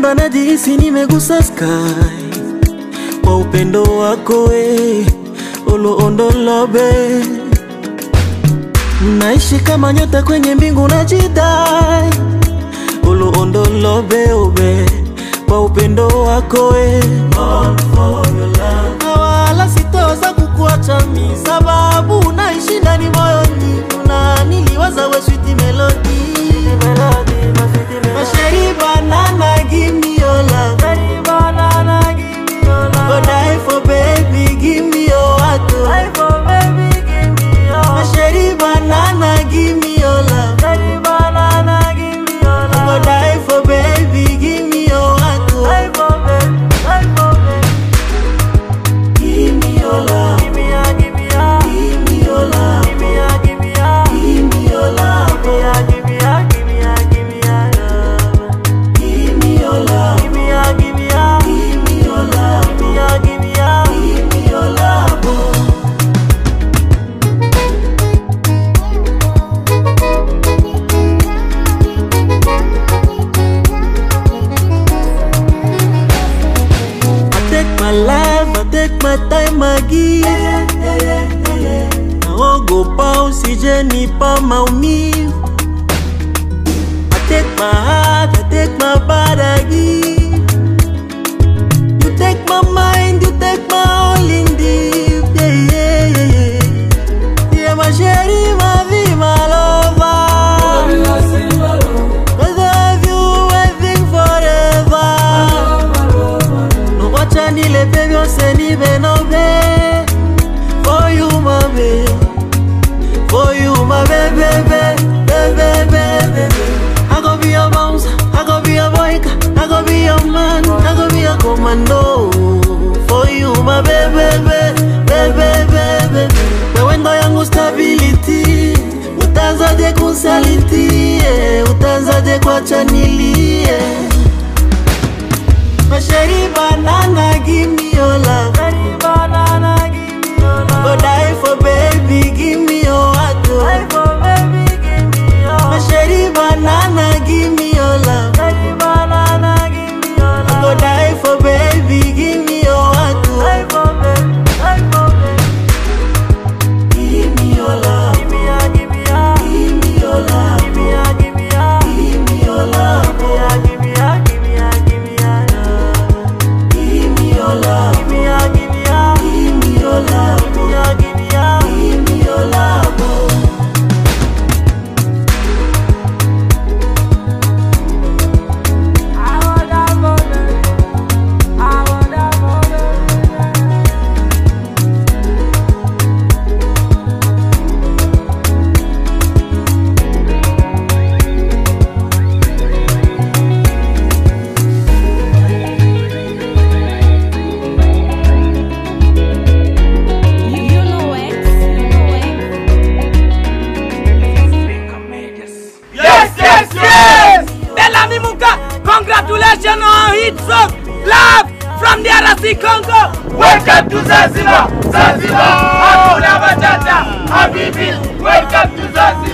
Nikikuona najihisi nimegusa sky kwa upendo wako we Olo ondolobe. Naishi kama nyota kwenye mbingu najidai Olo ondolobe obe kwa upendo wako we. All for your love. Wala sitoza kukuacha mi sababu naishi ndani moyoni. Niliwaza we sweet melody. Masheri banana give me your love. Masheri banana give me your love. Oh die for baby give me your heart. Die for baby give me your heart. Masheri banana give me your love. Masheri banana give me your love. Oh die for baby give me your heart. Die for baby, die for baby. Give me your love. Give me your, give me your. Give me your love. Give me your, give me your. Give me your love. Give me your, give me your. Give me your, give me your love. Give me your love. Give me your, give me your. Give me your love. Give me your, give me your. Give me your love. I take my life, I take my time, I give. Naogopa usije nipa maumivu. I take my heart, I take my body, I give. You take my mind, you take my all in deep. Yeah, yeah, yeah, yeah. Yeah, my chérie, ma vie, my lover. Cause of you, I think forever. No watch any le baby, on se ni benove. For you, my baby. For you, my baby, baby, baby, baby. I go be your bouncer, I go be your boyka, I go be your man, I go be your commando. For you, my baby, baby, baby, baby. Wewendo yangu stability, utanzaje kunsaliti, utanzaje kuacha nilie. Masheri banana give me your love. Masheri banana give me your love. Go die for baby give me your heart. Die for baby give me your heart. Masheri banana give me your love. Masheri banana give me your love. Go die for baby give me your heart. Die for baby, die for baby. Give me your love. Give me your, give me your. Give me your love. Give me your, give me your. Give me your love. Give me your, give me your. Give me your, give me your love. Give me your love. Give me your, give me your. Give me your love. Give me your, give me your. Give me your love. Congratulations on hit song Love from the RC Congo. Welcome to Zanzibar, Zanzibar, Hakuna Matata, Habibi. Welcome to Zanzibar.